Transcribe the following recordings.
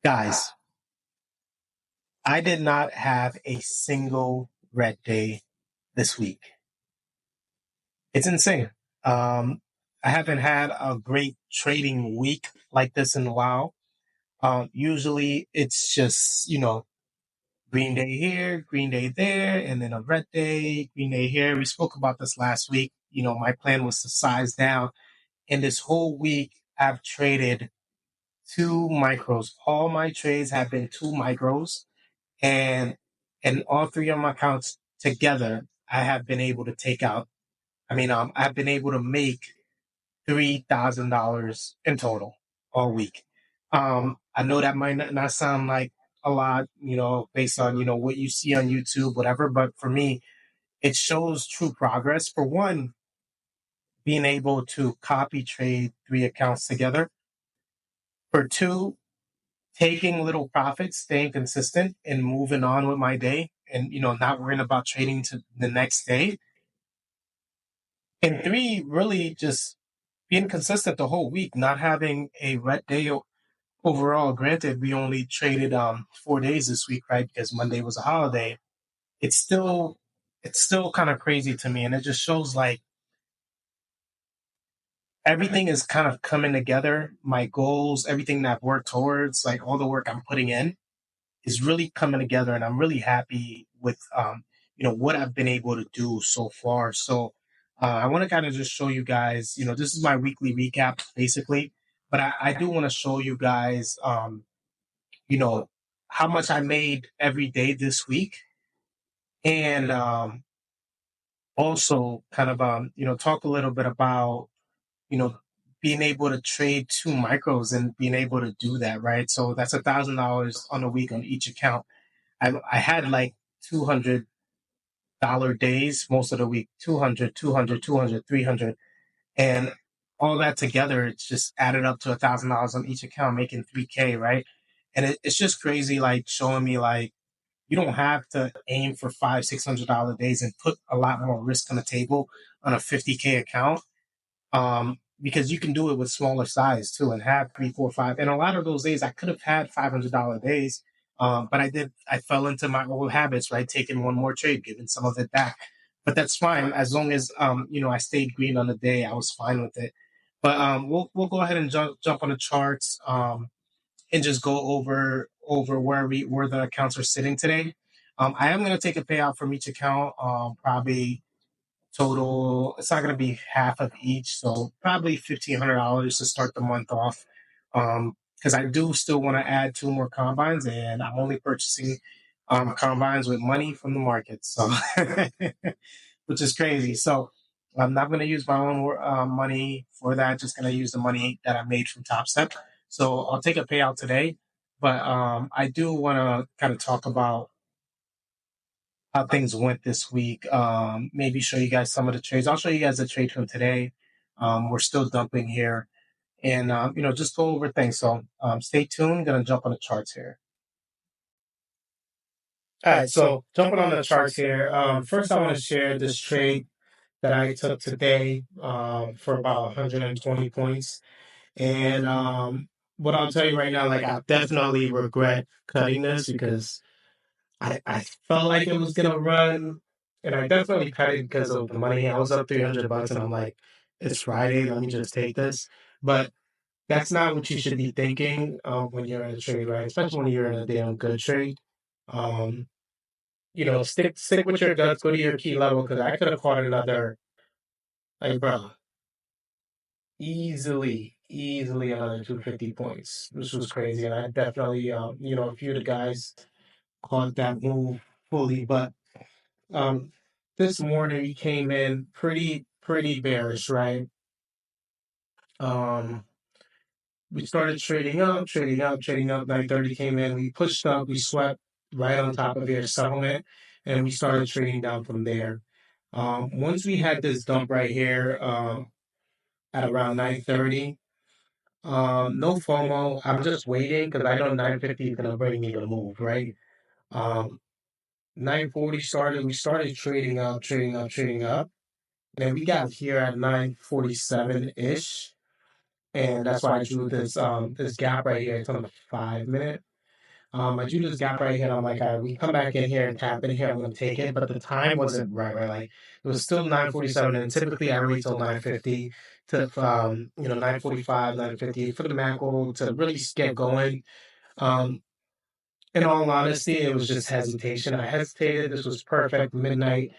Guys, I did not have a single red day this week. It's insane. Um, I haven't had a great trading week like this in a while. Usually it's just, green day here, green day there, and then a red day, green day here. We spoke about this last week. My plan was to size down. And this whole week, I've traded two micros. All my trades have been two micros. And all three of my accounts together, I have been able to take out. I've been able to make $3,000 in total all week. I know that might not sound like a lot, based on what you see on YouTube, whatever. But for me, it shows true progress. For one, being able to copy trade three accounts together. For two, taking little profits, staying consistent, and moving on with my day, and not worrying about trading to the next day. And three, really just being consistent the whole week, not having a red day overall. Granted, we only traded 4 days this week, right? Because Monday was a holiday. It's still kind of crazy to me, and it just shows like everything is kind of coming together. My goals, everything that I've worked towards, like all the work I'm putting in, is really coming together, and I'm really happy with what I've been able to do so far. So I want to kind of just show you guys. This is my weekly recap basically, but I do want to show you guys you know how much I made every day this week, and also kind of talk a little bit about you know being able to trade two micros and being able to do that, right? So that's $1,000 on a week on each account. I had like $200 days most of the week, 200, 200, 200, 300. And all that together, it's just added up to $1,000 on each account, making 3K, right? And it's just crazy, like showing me like you don't have to aim for $500, $600 days and put a lot more risk on the table on a 50K account, because you can do it with smaller size too and have three, four, five. And a lot of those days I could have had $500 days, but I fell into my old habits, right? Taking one more trade, giving some of it back. But that's fine as long as I stayed green on the day. I was fine with it. But we'll go ahead and jump on the charts, and just go over where the accounts are sitting today. I am going to take a payout from each account, probably total. It's not going to be half of each, so probably $1,500 to start the month off. Because I do still want to add two more combines, and I'm only purchasing combines with money from the market, so which is crazy. So I'm not going to use my own money for that. Just going to use the money that I made from Topstep. So I'll take a payout today, but I do want to kind of talk about how things went this week. Maybe show you guys some of the trades. I'll show you guys the trade from today. We're still dumping here, and just go over things. So stay tuned. Gonna jump on the charts here. All right, so jumping on the charts here. First, I want to share this trade that I took today for about 120 points. And what I'll tell you right now, like I definitely regret cutting this because I felt like it was gonna run, and I definitely cut it because of the money. I was up $300, and I'm like, it's Friday, let me just take this. But that's not what you should be thinking when you're in a trade, right? Especially when you're in a damn good trade. Um, stick with your guts, go to your key level because I could have caught another, like, bro, easily another 250 points. This was crazy, and I definitely, a few of the guys caught that move fully, but Um, this morning we came in pretty bearish, right? Um, we started trading up. 9:30 came in. We pushed up. We swept right on top of your settlement, and we started trading down from there. Once we had this dump right here, at around 9:30, no FOMO. I'm just waiting because I know 9:50 is gonna bring me the move, right? Um, 9:40 started. We started trading up, trading up. And then we got here at 9:47 ish. and that's why I drew this gap right here. It's on the 5 minute. I drew this gap right here, and I'm like, all right, we come back in here and tap in here. I'm gonna take it, but the time wasn't right. Like it was still 9:47, and typically I wait till 9:50 to 9:45, 9:50 for the macro to really get going. Um, in all honesty, it was just hesitation. I hesitated. This was perfect midnight,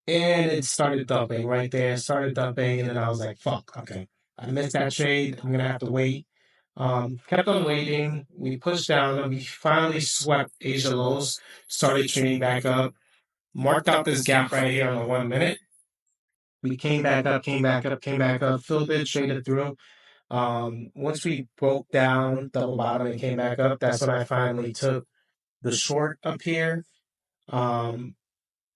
and it started dumping right there. Started dumping, and then I was like, "Fuck, okay, I missed that trade. I'm gonna have to wait." Kept on waiting. We pushed down, and we finally swept Asia lows. Started trading back up. Marked out this gap right here on the 1 minute. We came back up, came back up, came back up. Filled it, traded through. Once we broke down double bottom and came back up, that's when I finally took the short up here. Um,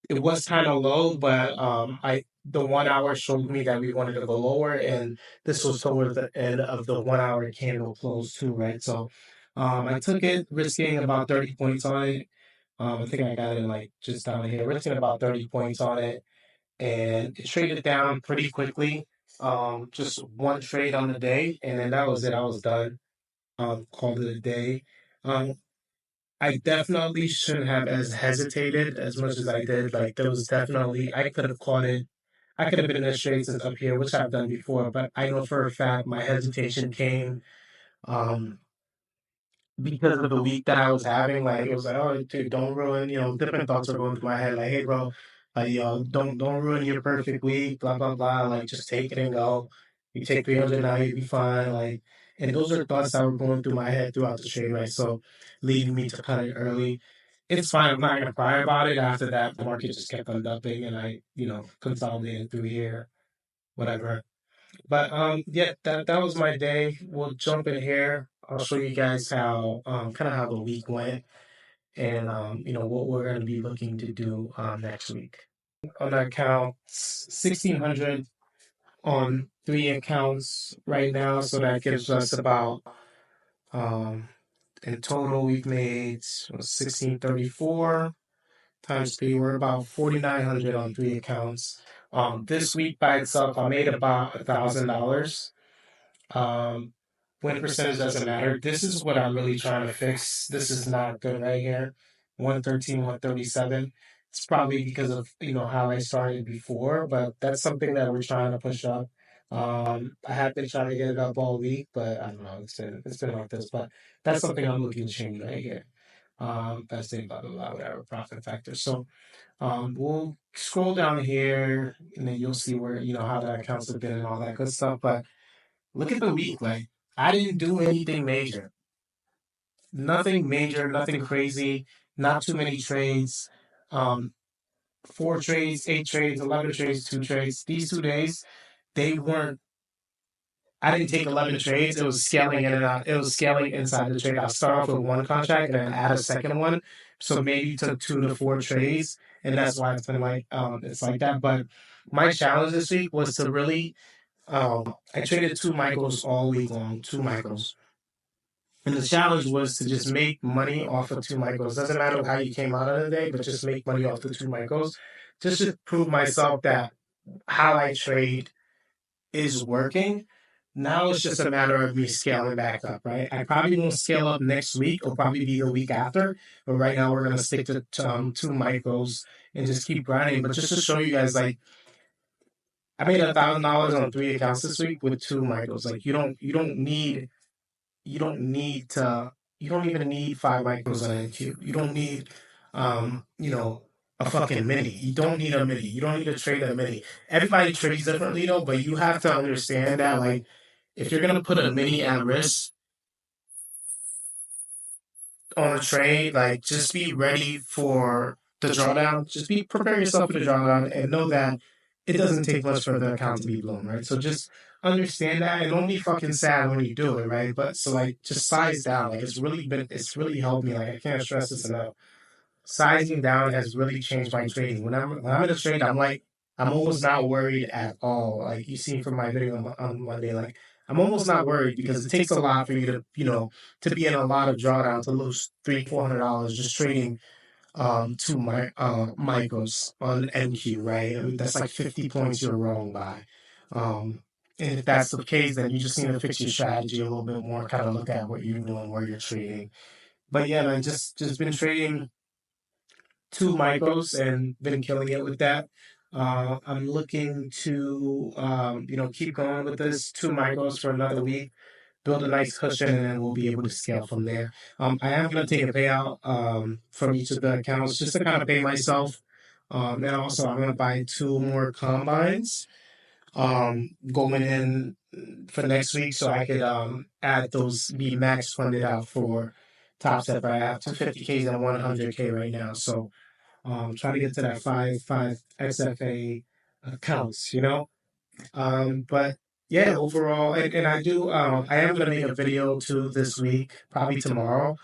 it was kind of low, but I the 1 hour showed me that we wanted to go lower, and this was towards the end of the 1 hour candle close too, right? So I took it, risking about 30 points on it. I think I got it like just down here, risking about 30 points on it, and it traded down pretty quickly. Just one trade on the day, and then that was it. I was done. Called it a day. Um, I definitely shouldn't have as hesitated as much as I did. Like there was definitely I could have caught it. I could have been in the straight since up here, which I've done before, but I know for a fact my hesitation came um because of the week that I was having. Like it was like, oh dude, don't ruin, different thoughts are going through my head. Like, hey bro, like don't ruin your perfect week, blah blah blah. Like just take it and go. You take 300 now, you'll be fine. Like, and those are thoughts that were going through my head throughout the trade, right? So leading me to cut it early. It's fine. I'm not gonna cry about it. After that, the market just kept on dumping, and I, consolidated through here, whatever. But yeah, that was my day. We'll jump in here. I'll show you guys how kind of how the week went, and what we're gonna be looking to do next week. On our account, 1,600 on three accounts right now, so that gives us about um in total we've made 1,634 times three. We're about 4,900 on three accounts. This week by itself, I made about $1,000. Um, win percentage doesn't matter. This is what I'm really trying to fix. This is not good right here. 113, 137. It's probably because of how I started before, but that's something that we're trying to push up. I have been trying to get it up all week, but I don't know. It's been like this, but that's something I'm looking to change right here. Best thing, blah blah blah, whatever profit factor. So we'll scroll down here, and then you'll see where how that accounts have been and all that good stuff. But look at the week. Like I didn't do anything major. Nothing major, nothing crazy, not too many trades. Um, 4 trades, 8 trades, 11 trades, 2 trades. These 2 days, they weren't I didn't take 11 trades. It was scaling in and out. It was scaling inside the trade. I'll start off with one contract and then add a second one. So maybe took 2 to 4 trades. And that's why it's been like it's like that. But my challenge this week was to really I traded two micros all week long, two micros. And the challenge was to just make money off of two micros. Doesn't matter how you came out of the day, but just make money off the two micros. Just to prove myself that how I trade is working. Now it's just a matter of me scaling back up, right? I probably won't scale up next week. It'll probably be the week after. But right now we're gonna stick to two micros and just keep grinding. But just to show you guys, like I made $1,000 on three accounts this week with two micros. Like you don't need to you don't even need 5 micros on NQ. You don't need a fucking mini. You don't need a mini. You don't need to trade a mini. Everybody trades differently though, but you have to understand that like if you're gonna put a mini at risk on a trade, like just be ready for the drawdown. Just be prepare yourself for the drawdown and know that it doesn't take much for the account to be blown, right? So just understand that and don't be fucking sad when you do it, right? But so like just size down. Like it's really helped me. Like I can't stress this enough. Sizing down has really changed my trading. When I'm in a trade, I'm almost not worried at all. Like you see from my video on Monday, like I'm almost not worried because it takes a lot for you to to be in a lot of drawdown to lose $300-400 just trading two micros on NQ, right? I mean, that's like 50 points you're wrong by. Um, And if that's the case, then you just need to fix your strategy a little bit more, kind of look at what you're doing, where you're trading. But yeah, man, just been trading two micros and been killing it with that. I'm looking to keep going with this two micros for another week, build a nice cushion, and then we'll be able to scale from there. I am going to take a payout from each of the accounts just to kind of pay myself. And also, I'm going to buy two more combines going in for next week so I could add those, be max funded out for Topstep. I have 250Ks and 100K right now. So try to get to that five XFA accounts, you know? But yeah, overall, and I am going to make a video too this week, probably tomorrow,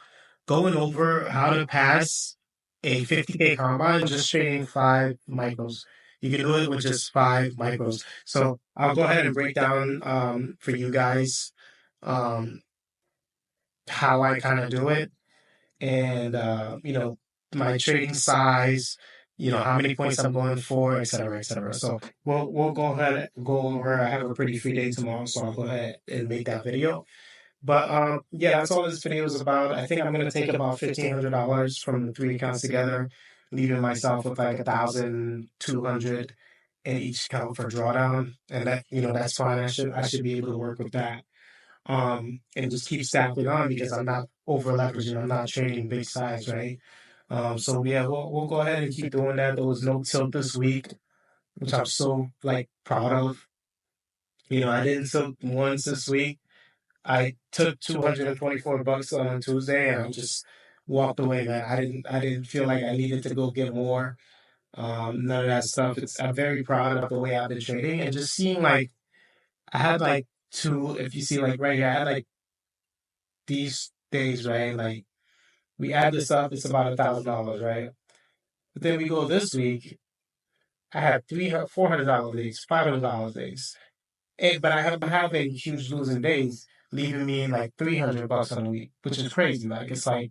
going over how to pass a 50K combine just trading five micros. You can do it with just five micros. So I'll go ahead and break down for you guys um, how I kind of do it and my trading size, how many points I'm going for, et cetera, et cetera. So we'll go ahead and go over. I have a pretty free day tomorrow, so I'll go ahead and make that video. But yeah, that's all this video is about. I think I'm gonna take about $1,500 from the three accounts together, leaving myself with like 1,200 in each account for drawdown, and that's fine. I should be able to work with that. And just keep stacking on because I'm not over leveraging. I'm not trading big size, right? So yeah, we'll go ahead and keep doing that. There was no tilt this week, which I'm so like proud of. I didn't tilt once this week. I took $224 on Tuesday, and I just walked away, man. I didn't feel like I needed to go get more. None of that stuff. I'm very proud of the way I've been trading, and just seeing like I had like two. If you see like right here, I had like these days, right? Like we add this up, it's about $1,000, right? But then we go this week, I had $400 days, $500 days. But I have been having huge losing days, leaving me like $300 on a week, which is crazy. Like it's like,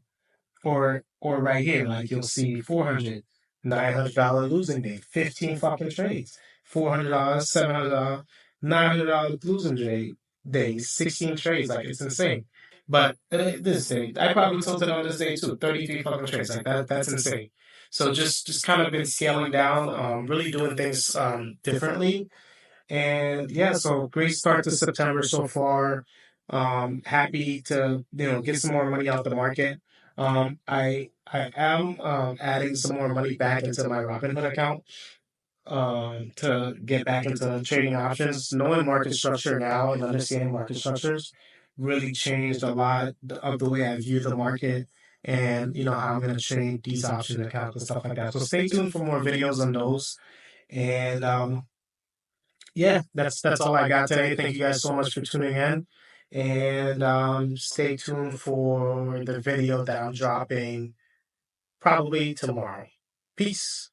or right here, like you'll see 400, $900 losing day, 15 fucking trades, $400, $700, $900 losing days, 16 trades. Like it's insane. But this day, I probably tilted on this day too, 33 fucking trades. Like that's insane. So just kind of been scaling down, really doing things differently. And yeah, so great start to September so far. Happy to get some more money out the market. I am adding some more money back into my Robinhood account to get back into trading options. Knowing market structure now and understanding market structures really changed a lot of the way I view the market and how I'm going to trade these option accounts and stuff like that. So stay tuned for more videos on those. And yeah, that's all I got today. Thank you guys so much for tuning in. And stay tuned for the video that I'm dropping probably tomorrow. Peace.